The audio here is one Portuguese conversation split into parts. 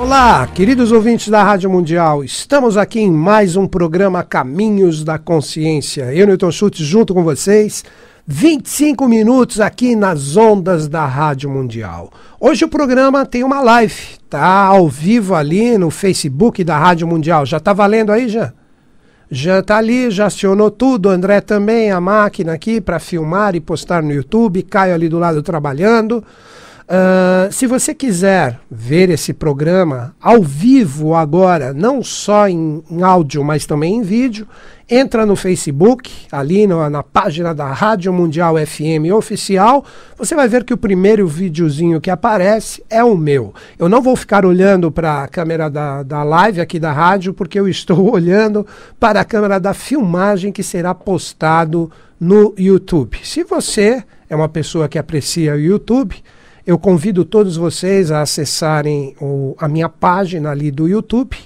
Olá, queridos ouvintes da Rádio Mundial, estamos aqui em mais um programa Caminhos da Consciência. Eu, Newton Schultz, junto com vocês, 25 minutos aqui nas ondas da Rádio Mundial. Hoje o programa tem uma live, tá ao vivo ali no Facebook da Rádio Mundial. Já tá valendo aí, Jean? Já tá ali, já acionou tudo, André também, a máquina aqui para filmar e postar no YouTube, Caio ali do lado trabalhando. Se você quiser ver esse programa ao vivo agora, não só em áudio, mas também em vídeo, entra no Facebook, ali na página da Rádio Mundial FM Oficial, você vai ver que o primeiro videozinho que aparece é o meu. Eu não vou ficar olhando para a câmera da live aqui da rádio, porque eu estou olhando para a câmera da filmagem que será postado no YouTube. Se você é uma pessoa que aprecia o YouTube, eu convido todos vocês a acessarem a minha página ali do YouTube.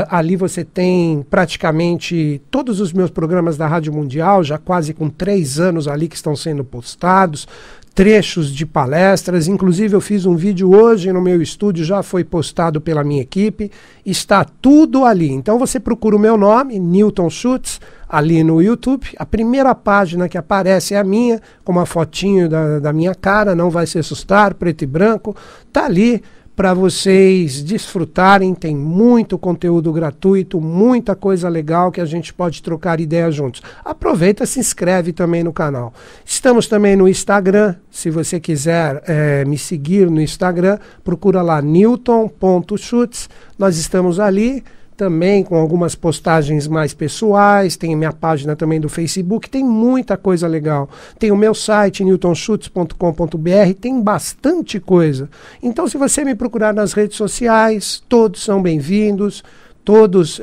Ali você tem praticamente todos os meus programas da Rádio Mundial, já quase com 3 anos ali que estão sendo postados, trechos de palestras, inclusive eu fiz um vídeo hoje no meu estúdio, já foi postado pela minha equipe, está tudo ali. Então você procura o meu nome, Newton Schultz, ali no YouTube. A primeira página que aparece é a minha, com uma fotinho da minha cara, não vai se assustar, preto e branco, tá ali para vocês desfrutarem, tem muito conteúdo gratuito, muita coisa legal que a gente pode trocar ideias juntos. Aproveita e se inscreve também no canal. Estamos também no Instagram, se você quiser me seguir no Instagram, procura lá newton.schutz, nós estamos ali, também com algumas postagens mais pessoais, tem minha página também do Facebook, tem muita coisa legal. Tem o meu site, newtonschutz.com.br, tem bastante coisa. Então, se você me procurar nas redes sociais, todos são bem-vindos, todos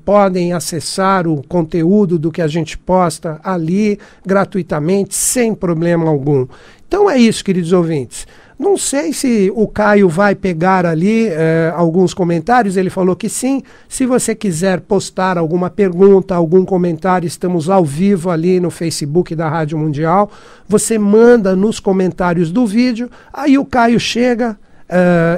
podem acessar o conteúdo do que a gente posta ali, gratuitamente, sem problema algum. Então é isso, queridos ouvintes. Não sei se o Caio vai pegar ali alguns comentários, ele falou que sim. Se você quiser postar alguma pergunta, algum comentário, estamos ao vivo ali no Facebook da Rádio Mundial. Você manda nos comentários do vídeo, aí o Caio chega,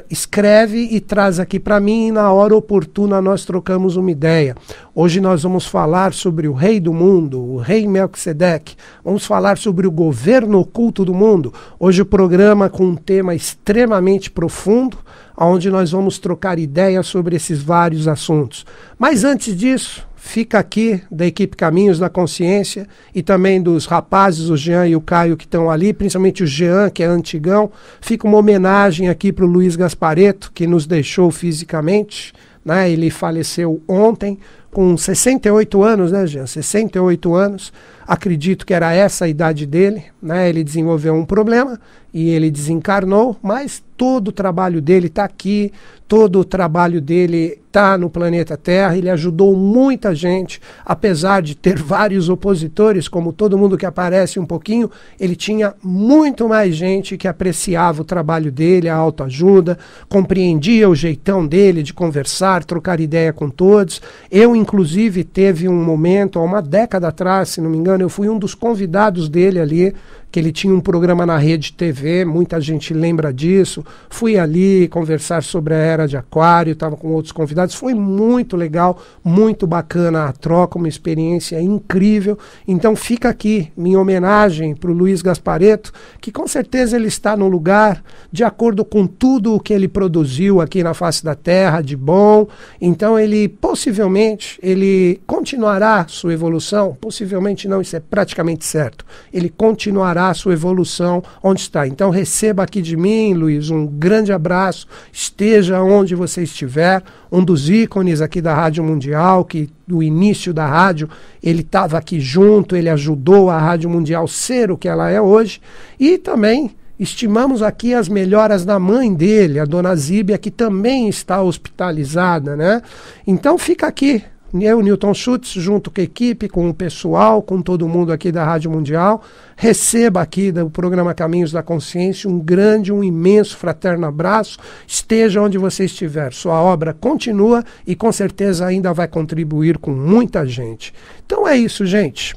escreve e traz aqui para mim e na hora oportuna nós trocamos uma ideia. Hoje nós vamos falar sobre o rei do mundo, o rei Melquisedeque. Vamos falar sobre o governo oculto do mundo. Hoje o programa com um tema extremamente profundo, onde nós vamos trocar ideias sobre esses vários assuntos. Mas antes disso, fica aqui da equipe Caminhos da Consciência e também dos rapazes, o Jean e o Caio que estão ali, principalmente o Jean, que é antigão. Fica uma homenagem aqui para o Luiz Gasparetto, que nos deixou fisicamente, né? Ele faleceu ontem com 68 anos, né, Jean? 68 anos. Acredito que era essa a idade dele, né? Ele desenvolveu um problema e ele desencarnou, mas todo o trabalho dele está aqui, todo o trabalho dele está no planeta Terra, ele ajudou muita gente, apesar de ter vários opositores, como todo mundo que aparece um pouquinho, ele tinha muito mais gente que apreciava o trabalho dele, a autoajuda, compreendia o jeitão dele de conversar, trocar ideia com todos. Eu, inclusive, teve um momento, há uma década atrás, se não me engano, eu fui um dos convidados dele ali, que ele tinha um programa na Rede TV, muita gente lembra disso. Fui ali conversar sobre a Era de Aquário, estava com outros convidados, foi muito legal, muito bacana a troca, uma experiência incrível. Então fica aqui minha homenagem para o Luiz Gasparetto, que com certeza ele está no lugar de acordo com tudo o que ele produziu aqui na face da Terra de bom. Então ele possivelmente ele continuará sua evolução, possivelmente não, isso é praticamente certo, ele continuará a sua evolução onde está. Então receba aqui de mim, Luiz, um grande abraço, esteja onde você estiver, um dos ícones aqui da Rádio Mundial, que do início da rádio, ele estava aqui junto, ele ajudou a Rádio Mundial ser o que ela é hoje, e também estimamos aqui as melhoras da mãe dele, a dona Zíbia, que também está hospitalizada, né? Então fica aqui, eu, Newton Schultz, junto com a equipe, com o pessoal, com todo mundo aqui da Rádio Mundial, receba aqui do programa Caminhos da Consciência um grande, um imenso fraterno abraço, esteja onde você estiver, sua obra continua e com certeza ainda vai contribuir com muita gente. Então é isso, gente.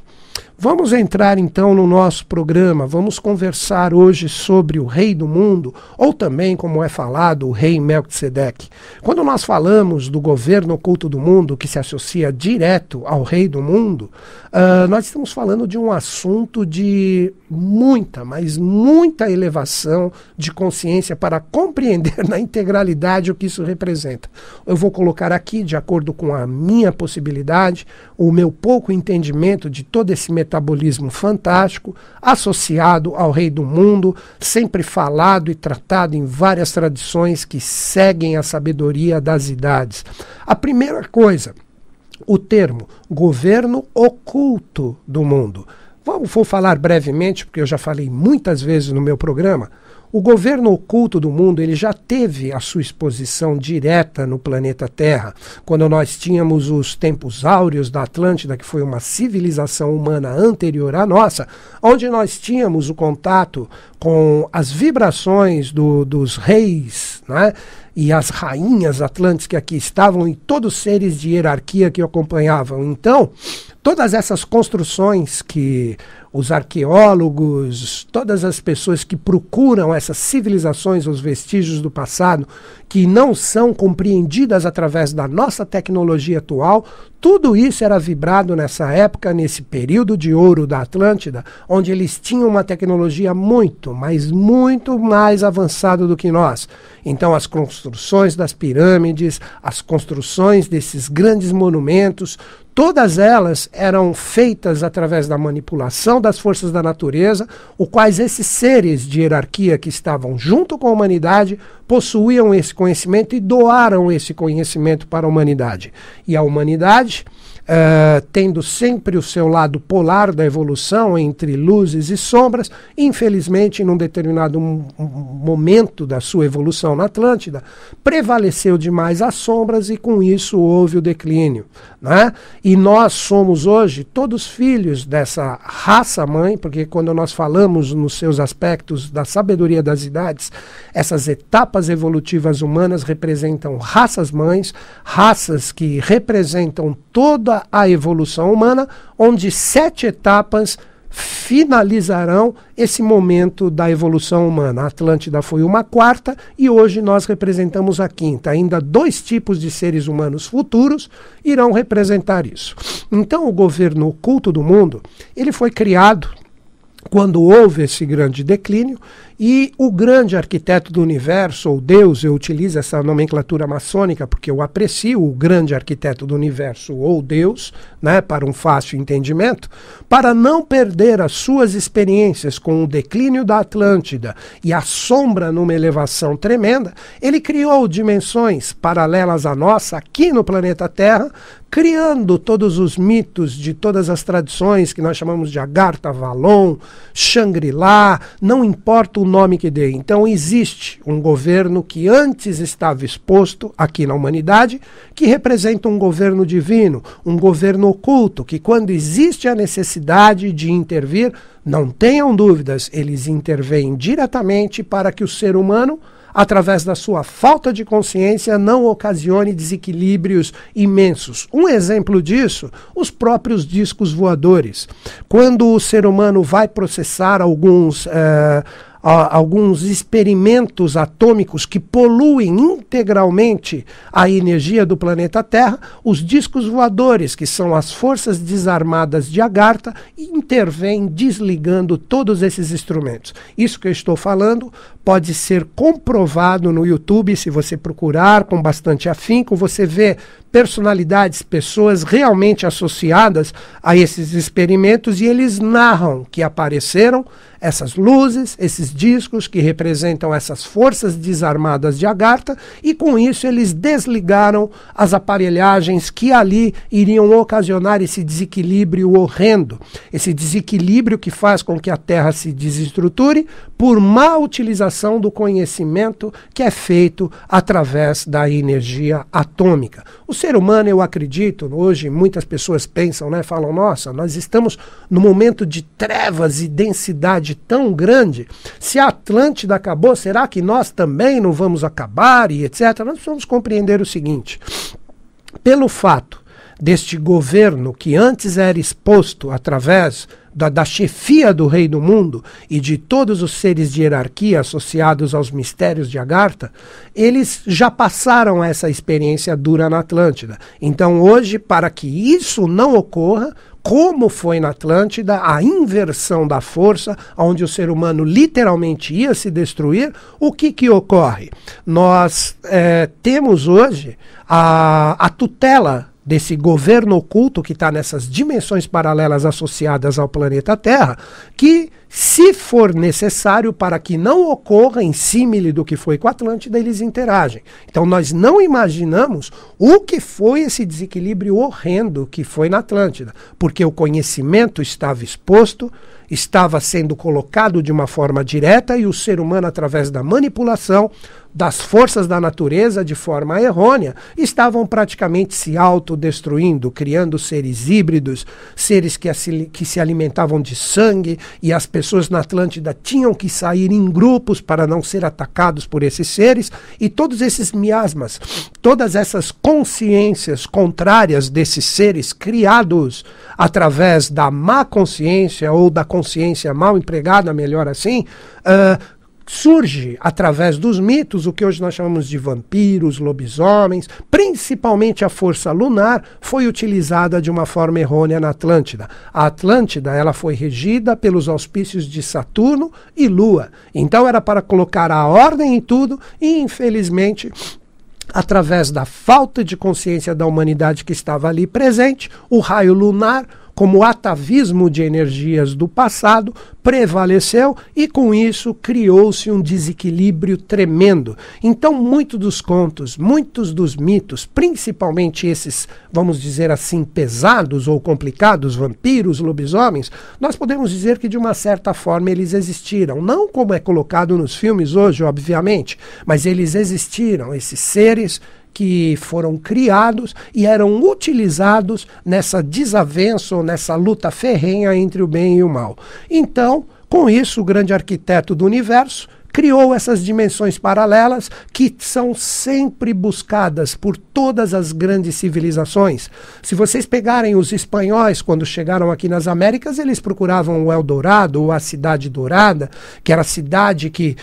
Vamos entrar então no nosso programa, vamos conversar hoje sobre o rei do mundo, ou também, como é falado, o rei Melquisedeque. Quando nós falamos do governo oculto do mundo, que se associa direto ao rei do mundo, nós estamos falando de um assunto de muita, mas muita elevação de consciência para compreender na integralidade o que isso representa. Eu vou colocar aqui, de acordo com a minha possibilidade, o meu pouco entendimento de todo esse metabolismo fantástico, associado ao rei do mundo, sempre falado e tratado em várias tradições que seguem a sabedoria das idades. A primeira coisa, o termo governo oculto do mundo. Vou falar brevemente, porque eu já falei muitas vezes no meu programa. O governo oculto do mundo ele já teve a sua exposição direta no planeta Terra, quando nós tínhamos os tempos áureos da Atlântida, que foi uma civilização humana anterior à nossa, onde nós tínhamos o contato com as vibrações dos reis, né, e as rainhas atlantes que aqui estavam, e todos os seres de hierarquia que o acompanhavam. Então, todas essas construções que os arqueólogos, todas as pessoas que procuram essas civilizações, os vestígios do passado, que não são compreendidas através da nossa tecnologia atual, tudo isso era vibrado nessa época, nesse período de ouro da Atlântida, onde eles tinham uma tecnologia muito, mas muito mais avançada do que nós. Então as construções das pirâmides, as construções desses grandes monumentos, todas elas eram feitas através da manipulação das forças da natureza, os quais esses seres de hierarquia que estavam junto com a humanidade possuíam esse conhecimento e doaram esse conhecimento para a humanidade. E a humanidade, tendo sempre o seu lado polar da evolução entre luzes e sombras, infelizmente, num determinado momento da sua evolução na Atlântida, prevaleceu demais as sombras e com isso houve o declínio, né? E nós somos hoje todos filhos dessa raça-mãe, porque quando nós falamos nos seus aspectos da sabedoria das idades, essas etapas evolutivas humanas representam raças-mães, raças que representam toda a evolução humana, onde 7 etapas finalizarão esse momento da evolução humana. A Atlântida foi uma 4ª e hoje nós representamos a 5ª. Ainda 2 tipos de seres humanos futuros irão representar isso. Então o governo oculto do mundo, ele foi criado quando houve esse grande declínio, e o grande arquiteto do universo, ou Deus, eu utilizo essa nomenclatura maçônica porque eu aprecio o grande arquiteto do universo, ou Deus, né, para um fácil entendimento, para não perder as suas experiências com o declínio da Atlântida e a sombra numa elevação tremenda, ele criou dimensões paralelas à nossa aqui no planeta Terra, criando todos os mitos de todas as tradições que nós chamamos de Agartha, Avalon, Shangri-La, não importa o nome que dê. Então existe um governo que antes estava exposto aqui na humanidade, que representa um governo divino, um governo oculto, que quando existe a necessidade de intervir, não tenham dúvidas, eles intervêm diretamente para que o ser humano, através da sua falta de consciência, não ocasione desequilíbrios imensos. Um exemplo disso, os próprios discos voadores. Quando o ser humano vai processar alguns experimentos atômicos que poluem integralmente a energia do planeta Terra, os discos voadores, que são as forças desarmadas de Agartha, intervêm desligando todos esses instrumentos. Isso que eu estou falando pode ser comprovado no YouTube, se você procurar com bastante afinco, você vê personalidades, pessoas realmente associadas a esses experimentos, e eles narram que apareceram essas luzes, esses discos que representam essas forças desarmadas de Agartha, e com isso eles desligaram as aparelhagens que ali iriam ocasionar esse desequilíbrio horrendo, esse desequilíbrio que faz com que a Terra se desestruture por má utilização do conhecimento que é feito através da energia atômica. O ser humano, eu acredito, hoje muitas pessoas pensam, né, falam, nossa, nós estamos num momento de trevas e densidade tão grande, se a Atlântida acabou, será que nós também não vamos acabar e etc? Nós precisamos compreender o seguinte, pelo fato deste governo que antes era exposto através da chefia do rei do mundo e de todos os seres de hierarquia associados aos mistérios de Agartha, eles já passaram essa experiência dura na Atlântida. Então hoje, para que isso não ocorra, como foi na Atlântida, a inversão da força, onde o ser humano literalmente ia se destruir, o que ocorre? Nós temos hoje a tutela desse governo oculto que está nessas dimensões paralelas associadas ao planeta Terra, que, se for necessário, para que não ocorra em símile do que foi com a Atlântida, eles interagem. Então nós não imaginamos o que foi esse desequilíbrio horrendo que foi na Atlântida, porque o conhecimento estava exposto, estava sendo colocado de uma forma direta e o ser humano, através da manipulação das forças da natureza de forma errônea, estavam praticamente se autodestruindo, criando seres híbridos, seres que se alimentavam de sangue, e as pessoas na Atlântida tinham que sair em grupos para não ser atacados por esses seres, e todos esses miasmas, todas essas consciências contrárias desses seres criados através da má consciência ou da consciência mal empregada, melhor assim, surge através dos mitos o que hoje nós chamamos de vampiros, lobisomens. Principalmente a força lunar foi utilizada de uma forma errônea na Atlântida. A Atlântida, ela foi regida pelos auspícios de Saturno e Lua. Então era para colocar a ordem em tudo e, infelizmente, através da falta de consciência da humanidade que estava ali presente, o raio lunar, como atavismo de energias do passado, prevaleceu e com isso criou-se um desequilíbrio tremendo. Então muitos dos contos, muitos dos mitos, principalmente esses, vamos dizer assim, pesados ou complicados, vampiros, lobisomens, nós podemos dizer que de uma certa forma eles existiram. Não como é colocado nos filmes hoje, obviamente, mas eles existiram, esses seres que foram criados e eram utilizados nessa desavença ou nessa luta ferrenha entre o bem e o mal. Então, com isso, o grande arquiteto do universo criou essas dimensões paralelas que são sempre buscadas por todas as grandes civilizações. Se vocês pegarem os espanhóis, quando chegaram aqui nas Américas, eles procuravam o Eldorado, ou a Cidade Dourada, que era a cidade que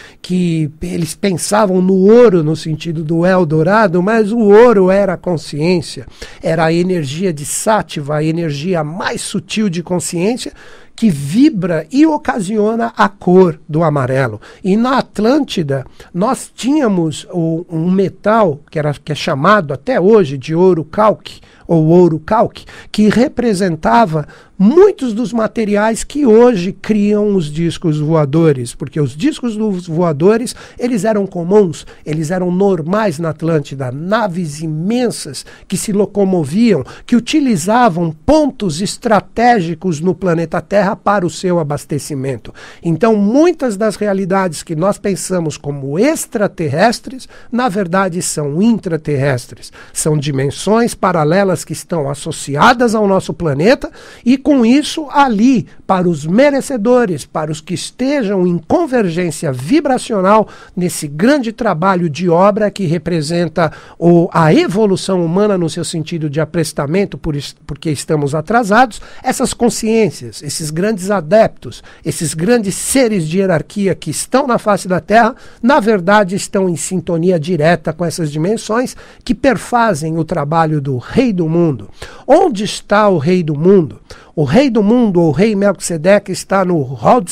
eles pensavam no ouro, no sentido do Eldorado, mas o ouro era a consciência, era a energia de sátiva, a energia mais sutil de consciência, que vibra e ocasiona a cor do amarelo. E na Atlântida, nós tínhamos um metal que é chamado até hoje de ouro calque, ou ouro calque, que representava muitos dos materiais que hoje criam os discos voadores, porque os discos voadores, eles eram comuns, eles eram normais na Atlântida, naves imensas que se locomoviam, que utilizavam pontos estratégicos no planeta Terra para o seu abastecimento. Então, muitas das realidades que nós pensamos como extraterrestres, na verdade são intraterrestres, são dimensões paralelas que estão associadas ao nosso planeta e com isso ali, para os merecedores, para os que estejam em convergência vibracional nesse grande trabalho de obra que representa a evolução humana no seu sentido de aprestamento, porque estamos atrasados, essas consciências, esses grandes adeptos, esses grandes seres de hierarquia que estão na face da Terra, na verdade estão em sintonia direta com essas dimensões que perfazem o trabalho do Rei do Mundo. Onde está o Rei do Mundo? O Rei do Mundo, ou Rei Melquisedeque, está no Hall de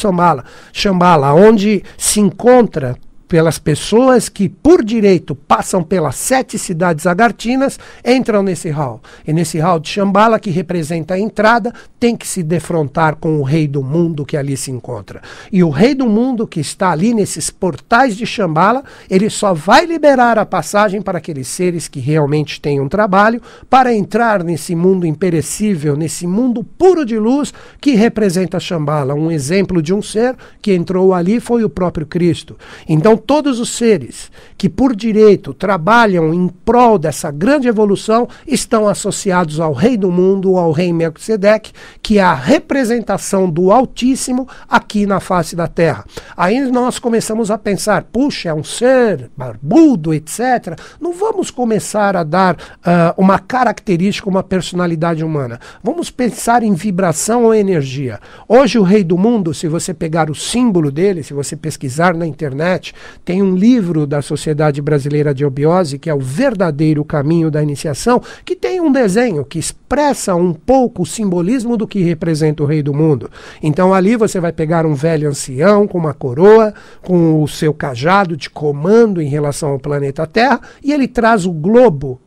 Shambhala, onde se encontra pelas pessoas que, por direito, passam pelas 7 cidades agartinas, entram nesse hall. E nesse hall de Shambhala, que representa a entrada, tem que se defrontar com o Rei do Mundo que ali se encontra. E o Rei do Mundo, que está ali nesses portais de Shambhala, ele só vai liberar a passagem para aqueles seres que realmente têm um trabalho, para entrar nesse mundo imperecível, nesse mundo puro de luz que representa Shambhala. Um exemplo de um ser que entrou ali foi o próprio Cristo. Então, todos os seres que, por direito, trabalham em prol dessa grande evolução estão associados ao Rei do Mundo, ao Rei Melquisedeque, que é a representação do Altíssimo aqui na face da Terra. Aí nós começamos a pensar, puxa, é um ser barbudo, etc. Não vamos começar a dar uma característica, uma personalidade humana. Vamos pensar em vibração ou energia. Hoje o Rei do Mundo, se você pegar o símbolo dele, se você pesquisar na internet, tem um livro da Sociedade Brasileira de Obiose, que é o Verdadeiro Caminho da Iniciação, que tem um desenho que expressa um pouco o simbolismo do que representa o Rei do Mundo. Então ali você vai pegar um velho ancião com uma coroa, com o seu cajado de comando em relação ao planeta Terra, e ele traz o globo,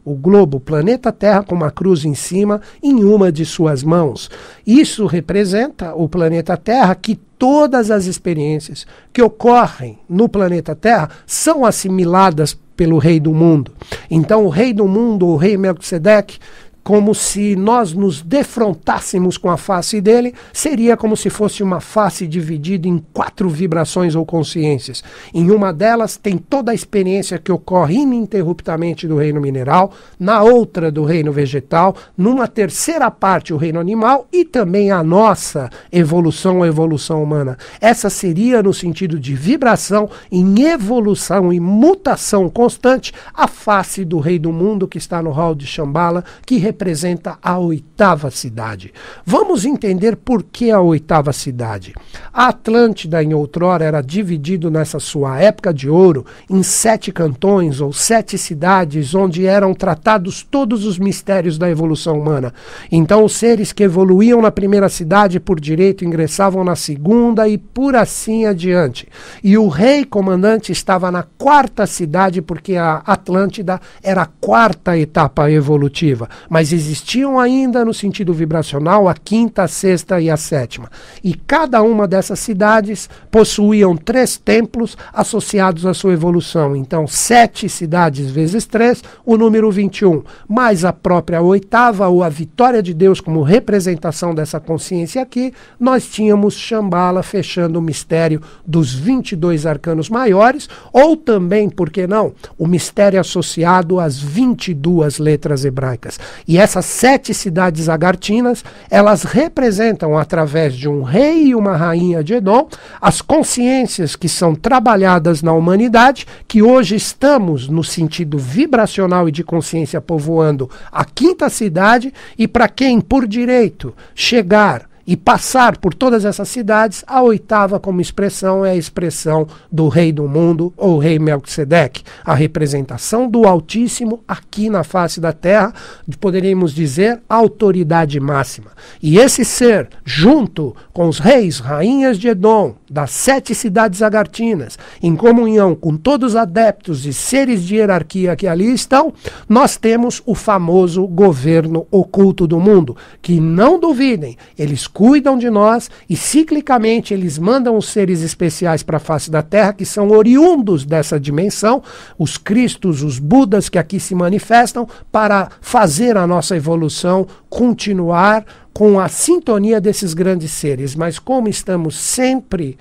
planeta Terra, com uma cruz em cima, em uma de suas mãos. Isso representa o planeta Terra, que todas as experiências que ocorrem no planeta Terra são assimiladas pelo Rei do Mundo. Então o Rei do Mundo, o Rei Melquisedeque, como se nós nos defrontássemos com a face dele, seria como se fosse uma face dividida em 4 vibrações ou consciências. Em uma delas tem toda a experiência que ocorre ininterruptamente do reino mineral, na outra do reino vegetal, numa terceira parte o reino animal e também a nossa evolução, a evolução humana. Essa seria, no sentido de vibração, em evolução e mutação constante, a face do Rei do Mundo que está no hall de Shambhala, que representa a 8ª cidade. Vamos entender por que a 8ª cidade. A Atlântida, em outrora, era dividido nessa sua época de ouro em 7 cantões ou 7 cidades onde eram tratados todos os mistérios da evolução humana. Então os seres que evoluíam na primeira cidade por direito ingressavam na segunda e por assim adiante. E o rei comandante estava na 4ª cidade porque a Atlântida era a 4ª etapa evolutiva. Mas existiam ainda, no sentido vibracional, a 5ª, a 6ª e a 7ª. E cada uma dessas cidades possuíam 3 templos associados à sua evolução. Então, 7 cidades vezes 3, o número 21. Mais a própria 8ª, ou a vitória de Deus como representação dessa consciência aqui, nós tínhamos Shambhala fechando o mistério dos 22 arcanos maiores, ou também, por que não, o mistério associado às 22 letras hebraicas. E essas 7 cidades agartinas, elas representam, através de um rei e uma rainha de Edom, as consciências que são trabalhadas na humanidade, que hoje estamos no sentido vibracional e de consciência povoando a 5ª cidade, e para quem por direito chegar e passar por todas essas cidades, a 8ª como expressão é a expressão do Rei do Mundo, ou Rei Melquisedeque, a representação do Altíssimo aqui na face da Terra, poderíamos dizer, autoridade máxima. E esse ser, junto com os reis, rainhas de Edom, das 7 cidades agartinas, em comunhão com todos os adeptos e seres de hierarquia que ali estão, nós temos o famoso governo oculto do mundo, que não duvidem, eles cuidam de nós e ciclicamente eles mandam os seres especiais para a face da Terra, que são oriundos dessa dimensão, os Cristos, os Budas que aqui se manifestam, para fazer a nossa evolução continuar com a sintonia desses grandes seres. Mas como estamos sempre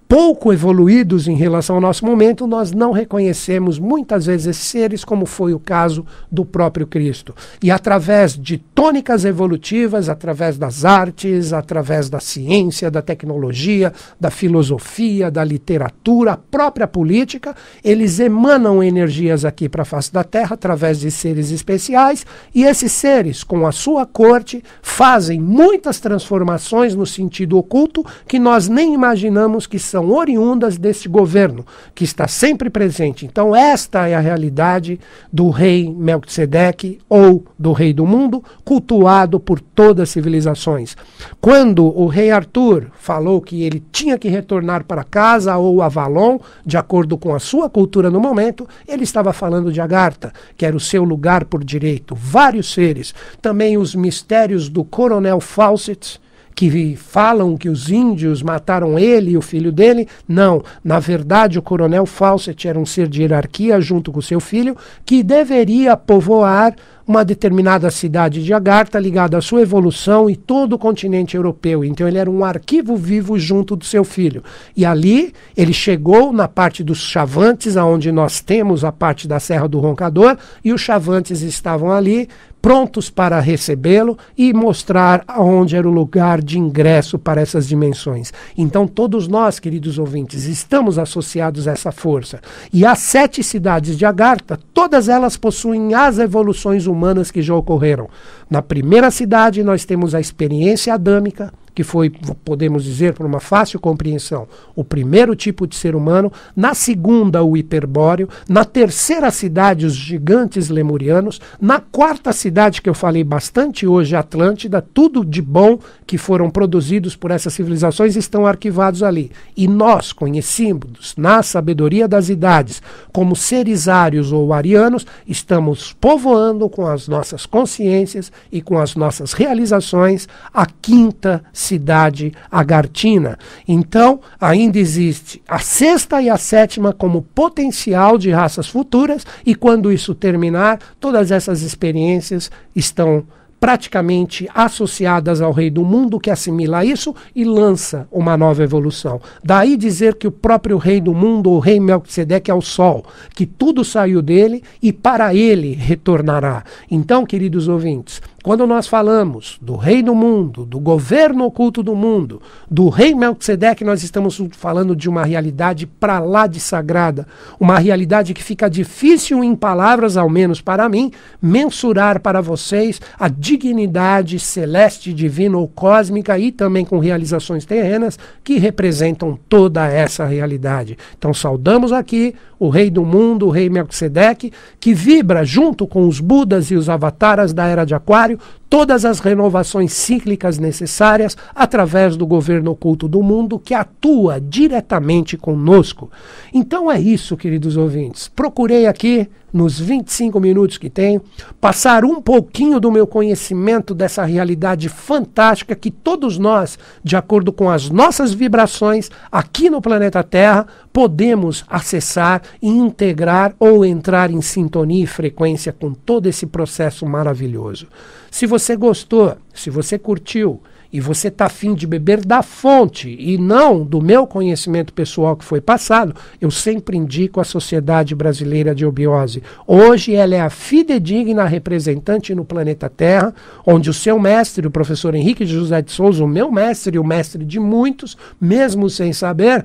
pouco evoluídos em relação ao nosso momento, nós não reconhecemos muitas vezes esses seres, como foi o caso do próprio Cristo. E através de tônicas evolutivas, através das artes, através da ciência, da tecnologia, da filosofia, da literatura, a própria política, eles emanam energias aqui para a face da Terra através de seres especiais, e esses seres, com a sua corte, fazem muitas transformações no sentido oculto que nós nem imaginamos que são oriundas deste governo, que está sempre presente. Então esta é a realidade do rei Melquisedeque, ou do Rei do Mundo, cultuado por todas as civilizações. Quando o rei Arthur falou que ele tinha que retornar para casa, ou Avalon, de acordo com a sua cultura no momento, ele estava falando de Agartha, que era o seu lugar por direito. Vários seres, também os mistérios do Coronel Fawcett, que falam que os índios mataram ele e o filho dele. Não, na verdade o Coronel Fawcett era um ser de hierarquia junto com seu filho, que deveria povoar uma determinada cidade de Agartha ligada à sua evolução e todo o continente europeu. Então ele era um arquivo vivo junto do seu filho. E ali ele chegou na parte dos Chavantes, onde nós temos a parte da Serra do Roncador, e os Chavantes estavam ali prontos para recebê-lo e mostrar onde era o lugar de ingresso para essas dimensões. Então todos nós, queridos ouvintes, estamos associados a essa força. E as 7 cidades de Agartha, todas elas possuem as evoluções humanas que já ocorreram. Na primeira cidade nós temos a experiência adâmica, que foi, podemos dizer, por uma fácil compreensão, o primeiro tipo de ser humano. Na segunda, o hiperbóreo. Na terceira cidade, os gigantes lemurianos. Na quarta cidade, que eu falei bastante hoje, Atlântida. Tudo de bom que foram produzidos por essas civilizações estão arquivados ali. E nós, conhecidos na sabedoria das idades como seres ários ou arianos, estamos povoando com as nossas consciências e com as nossas realizações a quinta cidade agartina. Então, ainda existe a sexta e a sétima como potencial de raças futuras, e quando isso terminar, todas essas experiências estão praticamente associadas ao rei do mundo, que assimila isso e lança uma nova evolução. Daí dizer que o próprio rei do mundo, o rei Melquisedeque, é o sol, que tudo saiu dele e para ele retornará. Então, queridos ouvintes, quando nós falamos do rei do mundo, do governo oculto do mundo, do rei Melquisedeque, nós estamos falando de uma realidade para lá de sagrada, uma realidade que fica difícil em palavras, ao menos para mim, mensurar para vocês a dignidade celeste, divina ou cósmica, e também com realizações terrenas que representam toda essa realidade. Então saudamos aqui o rei do mundo, o rei Melquisedeque, que vibra junto com os Budas e os avataras da Era de Aquário todas as renovações cíclicas necessárias através do governo oculto do mundo, que atua diretamente conosco. Então é isso, queridos ouvintes. Procurei aqui, nos 25 minutos que tenho, passar um pouquinho do meu conhecimento dessa realidade fantástica que todos nós, de acordo com as nossas vibrações aqui no planeta Terra, podemos acessar e integrar ou entrar em sintonia e frequência com todo esse processo maravilhoso. Se você gostou, se você curtiu e você está afim de beber da fonte e não do meu conhecimento pessoal que foi passado, eu sempre indico a Sociedade Brasileira de Obiose. Hoje ela é a fidedigna representante no planeta Terra, onde o seu mestre, o professor Henrique José de Souza, o meu mestre e o mestre de muitos, mesmo sem saber,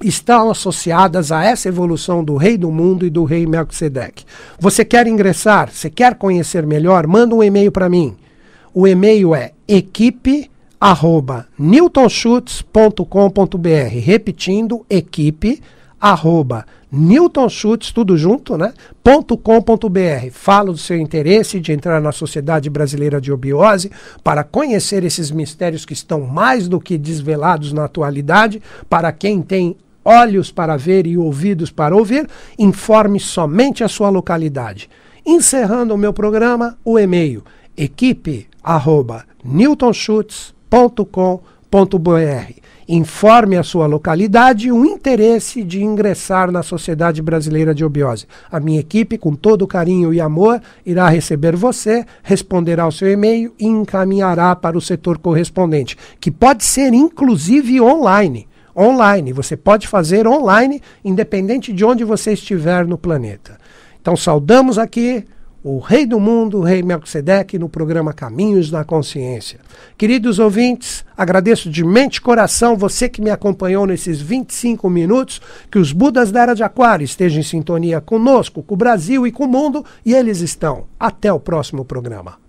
estão associadas a essa evolução do rei do mundo e do rei Melquisedeque. Você quer ingressar? Você quer conhecer melhor? Manda um e-mail para mim. O e-mail é equipe@newtonschutz.com.br. Repetindo, equipe@newtonschutz, tudo junto, né? .com.br. Fala do seu interesse de entrar na Sociedade Brasileira de Obiose para conhecer esses mistérios que estão mais do que desvelados na atualidade. Para quem tem olhos para ver e ouvidos para ouvir, informe somente a sua localidade. Encerrando o meu programa, o e-mail equipe@newtonschutz.com.br. Informe a sua localidade e o interesse de ingressar na Sociedade Brasileira de Obiose. A minha equipe, com todo carinho e amor, irá receber você, responderá o seu e-mail e encaminhará para o setor correspondente, que pode ser inclusive online. Online, você pode fazer online, independente de onde você estiver no planeta. Então saudamos aqui o rei do mundo, o rei Melquisedeque, no programa Caminhos da Consciência. Queridos ouvintes, agradeço de mente e coração você que me acompanhou nesses 25 minutos, que os Budas da Era de Aquário estejam em sintonia conosco, com o Brasil e com o mundo, e eles estão. Até o próximo programa.